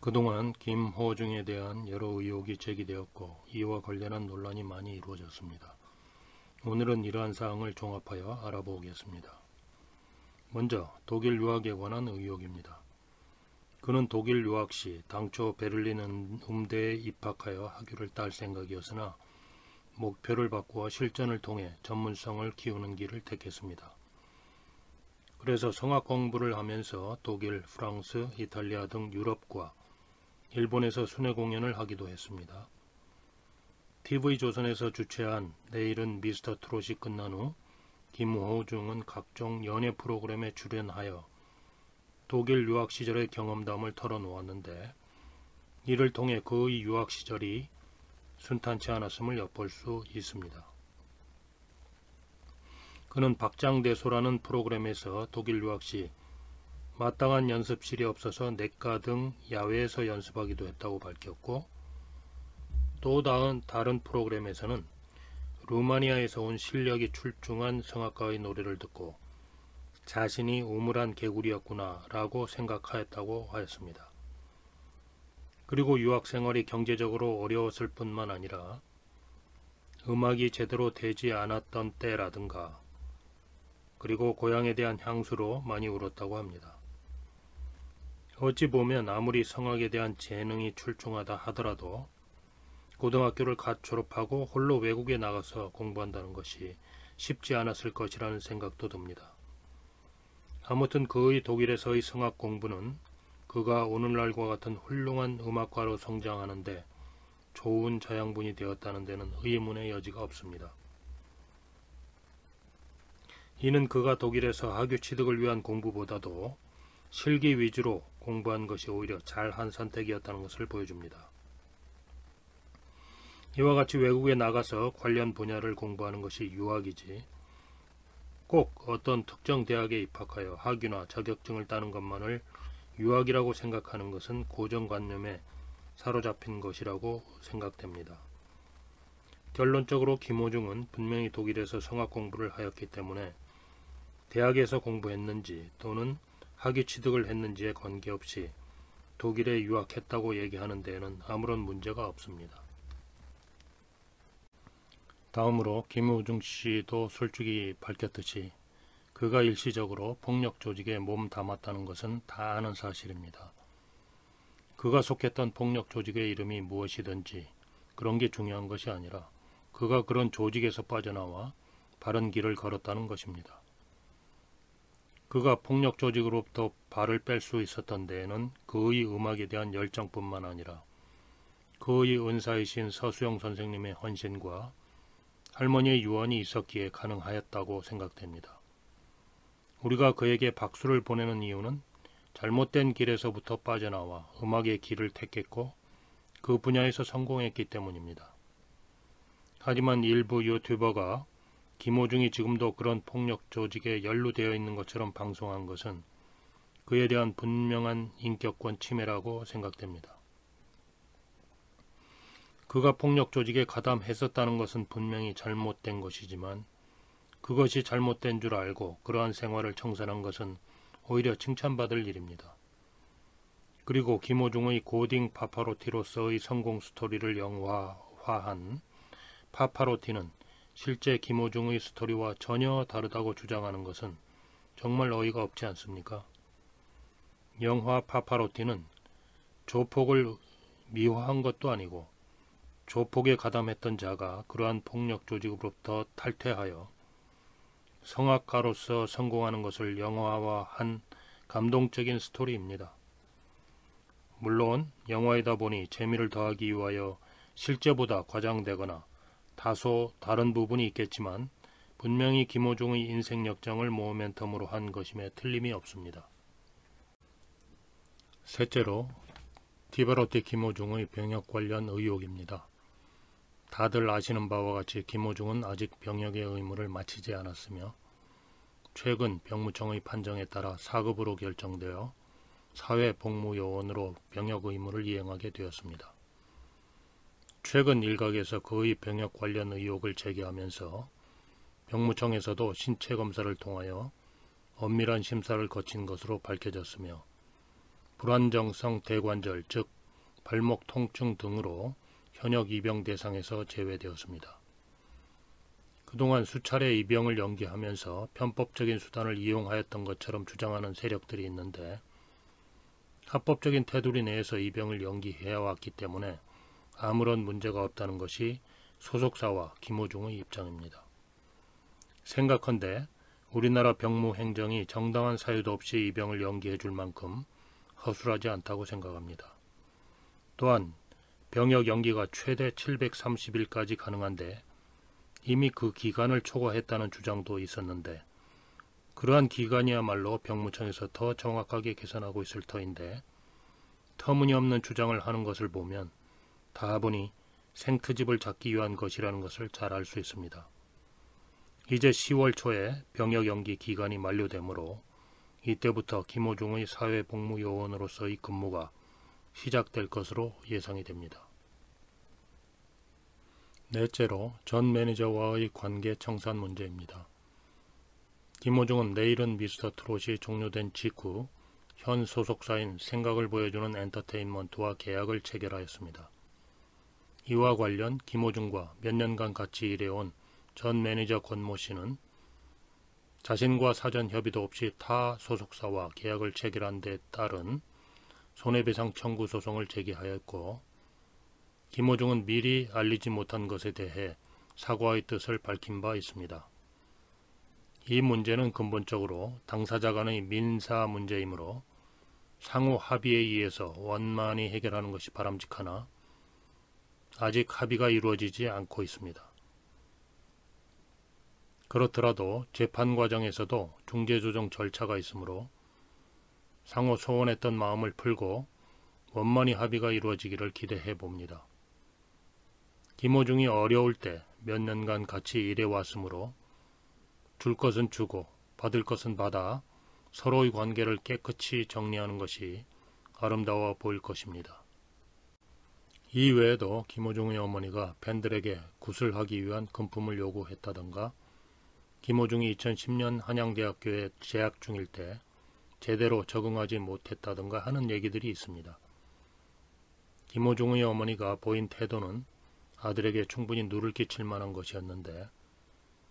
그동안 김호중에 대한 여러 의혹이 제기되었고 이와 관련한 논란이 많이 이루어졌습니다. 오늘은 이러한 사항을 종합하여 알아보겠습니다. 먼저 독일 유학에 관한 의혹입니다. 그는 독일 유학 시 당초 베를린 음대에 입학하여 학위를 딸 생각이었으나 목표를 바꾸어 실전을 통해 전문성을 키우는 길을 택했습니다. 그래서 성악 공부를 하면서 독일, 프랑스, 이탈리아 등 유럽과 일본에서 순회 공연을 하기도 했습니다. TV조선에서 주최한 내일은 미스터 트롯이 끝난 후 김호중은 각종 연예 프로그램에 출연하여 독일 유학 시절의 경험담을 털어놓았는데 이를 통해 그의 유학 시절이 순탄치 않았음을 엿볼 수 있습니다. 그는 박장대소라는 프로그램에서 독일 유학 시 마땅한 연습실이 없어서 냇가 등 야외에서 연습하기도 했다고 밝혔고, 또 다른 프로그램에서는 루마니아에서 온 실력이 출중한 성악가의 노래를 듣고 자신이 우물한 개구리였구나 라고 생각하였다고 하였습니다. 그리고 유학 생활이 경제적으로 어려웠을 뿐만 아니라 음악이 제대로 되지 않았던 때라든가 그리고 고향에 대한 향수로 많이 울었다고 합니다. 어찌 보면 아무리 성악에 대한 재능이 출중하다 하더라도 고등학교를 갓 졸업하고 홀로 외국에 나가서 공부한다는 것이 쉽지 않았을 것이라는 생각도 듭니다. 아무튼 그의 독일에서의 성악 공부는 그가 오늘날과 같은 훌륭한 음악가로 성장하는데 좋은 자양분이 되었다는 데는 의문의 여지가 없습니다. 이는 그가 독일에서 학위 취득을 위한 공부보다도 실기 위주로 공부한 것이 오히려 잘한 선택이었다는 것을 보여줍니다. 이와 같이 외국에 나가서 관련 분야를 공부하는 것이 유학이지 꼭 어떤 특정 대학에 입학하여 학위나 자격증을 따는 것만을 유학이라고 생각하는 것은 고정관념에 사로잡힌 것이라고 생각됩니다. 결론적으로 김호중은 분명히 독일에서 성악 공부를 하였기 때문에 대학에서 공부했는지 또는 학위 취득을 했는지에 관계없이 독일에 유학했다고 얘기하는 데에는 아무런 문제가 없습니다. 다음으로 김호중 씨도 솔직히 밝혔듯이 그가 일시적으로 폭력 조직에 몸담았다는 것은 다 아는 사실입니다. 그가 속했던 폭력 조직의 이름이 무엇이든지 그런 게 중요한 것이 아니라 그가 그런 조직에서 빠져나와 바른 길을 걸었다는 것입니다. 그가 폭력 조직으로부터 발을 뺄 수 있었던 데에는 그의 음악에 대한 열정뿐만 아니라 그의 은사이신 서수영 선생님의 헌신과 할머니의 유언이 있었기에 가능하였다고 생각됩니다. 우리가 그에게 박수를 보내는 이유는 잘못된 길에서부터 빠져나와 음악의 길을 택했고 그 분야에서 성공했기 때문입니다. 하지만 일부 유튜버가 김호중이 지금도 그런 폭력 조직에 연루되어 있는 것처럼 방송한 것은 그에 대한 분명한 인격권 침해라고 생각됩니다. 그가 폭력 조직에 가담했었다는 것은 분명히 잘못된 것이지만 그것이 잘못된 줄 알고 그러한 생활을 청산한 것은 오히려 칭찬받을 일입니다. 그리고 김호중의 고딩 파파로티로서의 성공 스토리를 영화화한 파파로티는 실제 김호중의 스토리와 전혀 다르다고 주장하는 것은 정말 어이가 없지 않습니까? 영화 파파로티는 조폭을 미화한 것도 아니고 조폭에 가담했던 자가 그러한 폭력 조직으로부터 탈퇴하여 성악가로서 성공하는 것을 영화화한 감동적인 스토리입니다. 물론 영화이다 보니 재미를 더하기 위하여 실제보다 과장되거나 다소 다른 부분이 있겠지만 분명히 김호중의 인생 역정을 모멘텀으로 한 것임에 틀림이 없습니다. 셋째로 디바로티 김호중의 병역 관련 의혹입니다. 다들 아시는 바와 같이 김호중은 아직 병역의 의무를 마치지 않았으며 최근 병무청의 판정에 따라 4급으로 결정되어 사회복무요원으로 병역 의무를 이행하게 되었습니다. 최근 일각에서 그의 병역 관련 의혹을 제기하면서 병무청에서도 신체 검사를 통하여 엄밀한 심사를 거친 것으로 밝혀졌으며 불안정성 대관절 즉 발목 통증 등으로 현역 입영 대상에서 제외되었습니다. 그동안 수차례 입영을 연기하면서 편법적인 수단을 이용하였던 것처럼 주장하는 세력들이 있는데 합법적인 테두리 내에서 입영을 연기해왔기 때문에 아무런 문제가 없다는 것이 소속사와 김호중의 입장입니다. 생각컨대 우리나라 병무 행정이 정당한 사유도 없이 입영을 연기해 줄 만큼 허술하지 않다고 생각합니다. 또한 병역 연기가 최대 730일까지 가능한데 이미 그 기간을 초과했다는 주장도 있었는데 그러한 기간이야말로 병무청에서 더 정확하게 계산하고 있을 터인데 터무니없는 주장을 하는 것을 보면 다분히 생트집을 잡기 위한 것이라는 것을 잘 알 수 있습니다. 이제 10월 초에 병역 연기 기간이 만료되므로 이때부터 김호중의 사회복무요원으로서의 근무가 시작될 것으로 예상이 됩니다. 넷째로 전 매니저와의 관계 청산 문제입니다. 김호중은 내일은 미스터 트롯이 종료된 직후 현 소속사인 생각을 보여주는 엔터테인먼트와 계약을 체결하였습니다. 이와 관련 김호중과 몇 년간 같이 일해온 전 매니저 권모 씨는 자신과 사전 협의도 없이 타 소속사와 계약을 체결한 데 따른 손해배상 청구 소송을 제기하였고 김호중은 미리 알리지 못한 것에 대해 사과의 뜻을 밝힌 바 있습니다. 이 문제는 근본적으로 당사자 간의 민사 문제이므로 상호 합의에 의해서 원만히 해결하는 것이 바람직하나 아직 합의가 이루어지지 않고 있습니다. 그렇더라도 재판 과정에서도 중재조정 절차가 있으므로 상호 소원했던 마음을 풀고 원만히 합의가 이루어지기를 기대해 봅니다. 김호중이 어려울 때 몇 년간 같이 일해왔으므로 줄 것은 주고 받을 것은 받아 서로의 관계를 깨끗이 정리하는 것이 아름다워 보일 것입니다. 이 외에도 김호중의 어머니가 팬들에게 구슬하기 위한 금품을 요구했다던가 김호중이 2010년 한양대학교에 재학 중일 때 제대로 적응하지 못했다던가 하는 얘기들이 있습니다. 김호중의 어머니가 보인 태도는 아들에게 충분히 누를 끼칠 만한 것이었는데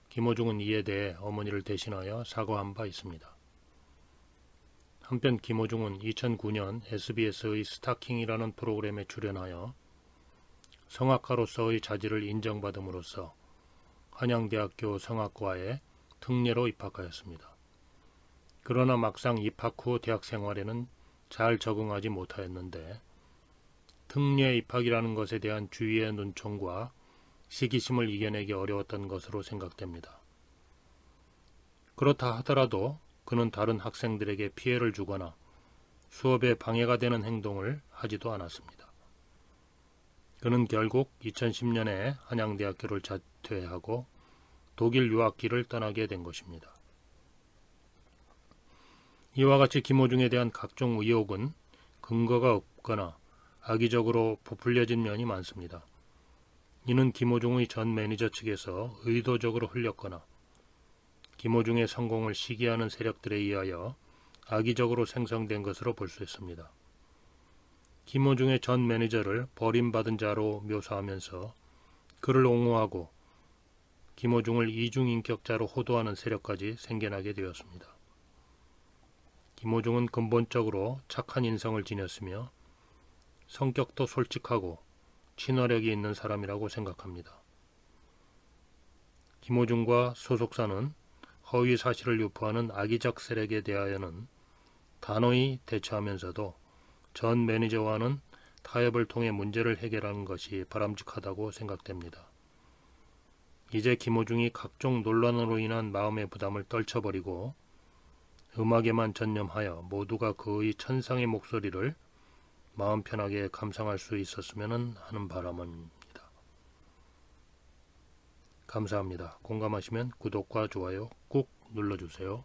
김호중은 이에 대해 어머니를 대신하여 사과한 바 있습니다. 한편 김호중은 2009년 SBS의 스타킹이라는 프로그램에 출연하여 성악가로서의 자질을 인정받음으로써 한양대학교 성악과에 특례로 입학하였습니다. 그러나 막상 입학 후 대학 생활에는 잘 적응하지 못하였는데 특례 입학이라는 것에 대한 주위의 눈총과 시기심을 이겨내기 어려웠던 것으로 생각됩니다. 그렇다 하더라도 그는 다른 학생들에게 피해를 주거나 수업에 방해가 되는 행동을 하지도 않았습니다. 그는 결국 2010년에 한양대학교를 자퇴하고 독일 유학기를 떠나게 된 것입니다. 이와 같이 김호중에 대한 각종 의혹은 근거가 없거나 악의적으로 부풀려진 면이 많습니다. 이는 김호중의 전 매니저 측에서 의도적으로 흘렸거나 김호중의 성공을 시기하는 세력들에 의하여 악의적으로 생성된 것으로 볼 수 있습니다. 김호중의 전 매니저를 버림받은 자로 묘사하면서 그를 옹호하고 김호중을 이중인격자로 호도하는 세력까지 생겨나게 되었습니다. 김호중은 근본적으로 착한 인성을 지녔으며 성격도 솔직하고 친화력이 있는 사람이라고 생각합니다. 김호중과 소속사는 허위 사실을 유포하는 악의적 세력에 대하여는 단호히 대처하면서도 전 매니저와는 타협을 통해 문제를 해결하는 것이 바람직하다고 생각됩니다. 이제 김호중이 각종 논란으로 인한 마음의 부담을 떨쳐버리고 음악에만 전념하여 모두가 그의 천상의 목소리를 마음 편하게 감상할 수 있었으면 하는 바람입니다. 감사합니다. 공감하시면 구독과 좋아요 꾹 눌러주세요.